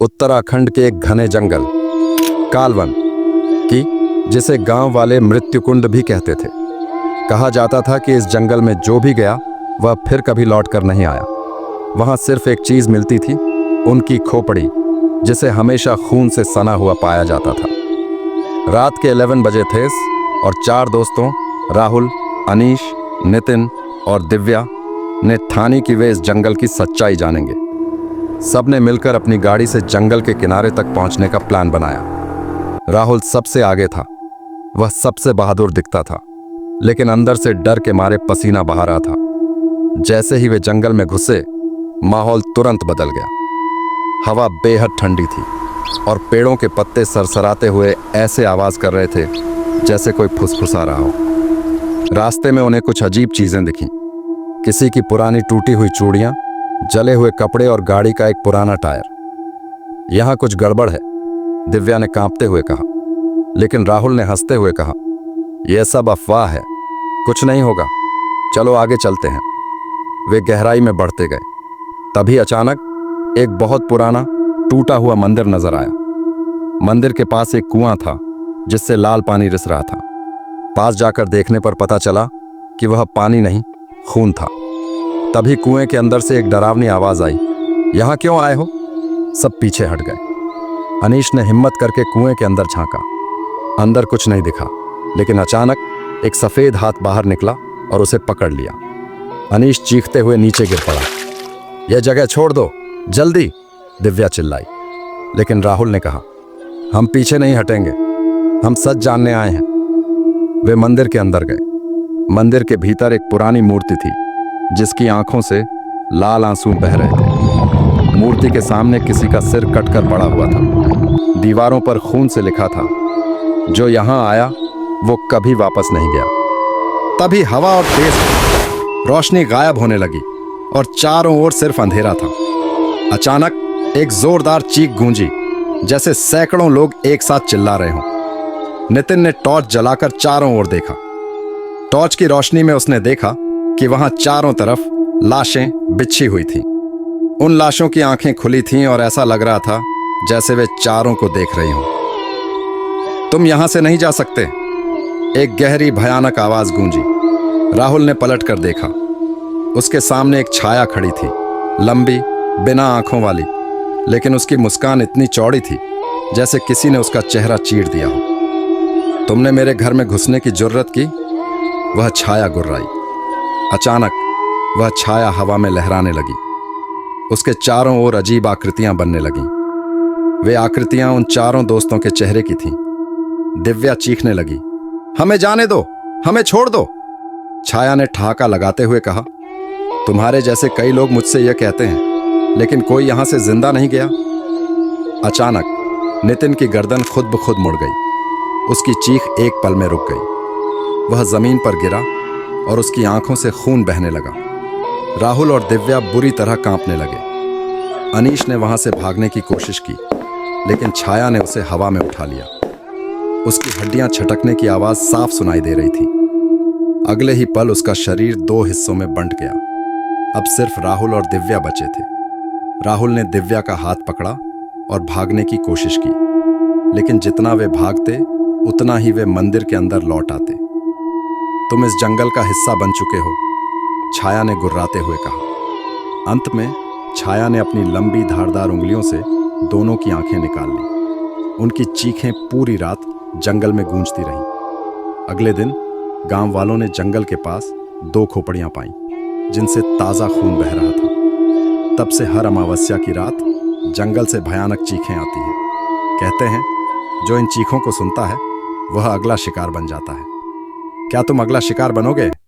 उत्तराखंड के एक घने जंगल कालवन की, जिसे गांव वाले मृत्युकुंड भी कहते थे। कहा जाता था कि इस जंगल में जो भी गया वह फिर कभी लौट कर नहीं आया। वहां सिर्फ एक चीज मिलती थी, उनकी खोपड़ी, जिसे हमेशा खून से सना हुआ पाया जाता था। रात के 11 बजे थे और 4 दोस्तों राहुल, अनीश, नितिन और दिव्या ने ठानी कि वे इस जंगल की सच्चाई जानेंगे। सब ने मिलकर अपनी गाड़ी से जंगल के किनारे तक पहुंचने का प्लान बनाया। राहुल सबसे आगे था। वह सबसे बहादुर दिखता था, लेकिन अंदर से डर के मारे पसीना बहा रहा था। जैसे ही वे जंगल में घुसे, माहौल तुरंत बदल गया। हवा बेहद ठंडी थी और पेड़ों के पत्ते सरसराते हुए ऐसे आवाज कर रहे थे जैसे कोई फुसफुसा रहा हो। रास्ते में उन्हें कुछ अजीब चीजें दिखीं। किसी की पुरानी टूटी हुई चूड़ियां, जले हुए कपड़े और गाड़ी का एक पुराना टायर। यहां कुछ गड़बड़ है, दिव्या ने कांपते हुए कहा। लेकिन राहुल ने हंसते हुए कहा, यह सब अफवाह है, कुछ नहीं होगा, चलो आगे चलते हैं। वे गहराई में बढ़ते गए। तभी अचानक एक बहुत पुराना टूटा हुआ मंदिर नजर आया। मंदिर के पास एक कुआं था जिससे लाल पानी रिस रहा था। पास जाकर देखने पर पता चला कि वह पानी नहीं, खून था। तभी कुएं के अंदर से एक डरावनी आवाज आई, यहां क्यों आए हो? सब पीछे हट गए। अनीश ने हिम्मत करके कुएं के अंदर झांका। अंदर कुछ नहीं दिखा, लेकिन अचानक एक सफेद हाथ बाहर निकला और उसे पकड़ लिया। अनीश चीखते हुए नीचे गिर पड़ा। यह जगह छोड़ दो, जल्दी, दिव्या चिल्लाई। लेकिन राहुल ने कहा, हम पीछे नहीं हटेंगे, हम सच जानने आए हैं। वे मंदिर के अंदर गए। मंदिर के भीतर एक पुरानी मूर्ति थी जिसकी आंखों से लाल आंसू बह रहे थे। मूर्ति के सामने किसी का सिर कटकर पड़ा हुआ था। दीवारों पर खून से लिखा था, जो यहां आया वो कभी वापस नहीं गया। तभी हवा और तेज रोशनी गायब होने लगी और चारों ओर सिर्फ अंधेरा था। अचानक एक जोरदार चीख गूंजी, जैसे सैकड़ों लोग एक साथ चिल्ला रहे हों। नितिन ने टॉर्च जलाकर चारों ओर देखा। टॉर्च की रोशनी में उसने देखा कि वहां चारों तरफ लाशें बिछी हुई थीं। उन लाशों की आंखें खुली थीं और ऐसा लग रहा था जैसे वे चारों को देख रही हों। तुम यहां से नहीं जा सकते, एक गहरी भयानक आवाज गूंजी। राहुल ने पलट कर देखा। उसके सामने एक छाया खड़ी थी, लंबी, बिना आंखों वाली, लेकिन उसकी मुस्कान इतनी चौड़ी थी जैसे किसी ने उसका चेहरा चीर दिया हो। तुमने मेरे घर में घुसने की जुर्रत की? वह छाया गुर्राई। अचानक वह छाया हवा में लहराने लगी। उसके चारों ओर अजीब आकृतियां बनने लगीं। वे आकृतियां उन चारों दोस्तों के चेहरे की थीं। दिव्या चीखने लगी, हमें जाने दो, हमें छोड़ दो। छाया ने ठहाका लगाते हुए कहा, तुम्हारे जैसे कई लोग मुझसे यह कहते हैं, लेकिन कोई यहां से जिंदा नहीं गया। अचानक नितिन की गर्दन खुद ब खुद मुड़ गई। उसकी चीख एक पल में रुक गई। वह जमीन पर गिरा और उसकी आंखों से खून बहने लगा। राहुल और दिव्या बुरी तरह कांपने लगे। अनीश ने वहां से भागने की कोशिश की, लेकिन छाया ने उसे हवा में उठा लिया। उसकी हड्डियां छटकने की आवाज साफ सुनाई दे रही थी। अगले ही पल उसका शरीर 2 हिस्सों में बंट गया। अब सिर्फ राहुल और दिव्या बचे थे। राहुल ने दिव्या का हाथ पकड़ा और भागने की कोशिश की, लेकिन जितना वे भागते उतना ही वे मंदिर के अंदर लौट आते। तुम इस जंगल का हिस्सा बन चुके हो, छाया ने गुर्राते हुए कहा। अंत में छाया ने अपनी लंबी धारदार उंगलियों से दोनों की आंखें निकाल ली। उनकी चीखें पूरी रात जंगल में गूंजती रहीं। अगले दिन गांव वालों ने जंगल के पास 2 खोपड़ियां पाईं, जिनसे ताजा खून बह रहा था। तब से हर अमावस्या की रात जंगल से भयानक चीखें आती हैं। कहते हैं, जो इन चीखों को सुनता है वह अगला शिकार बन जाता है। क्या तुम अगला शिकार बनोगे?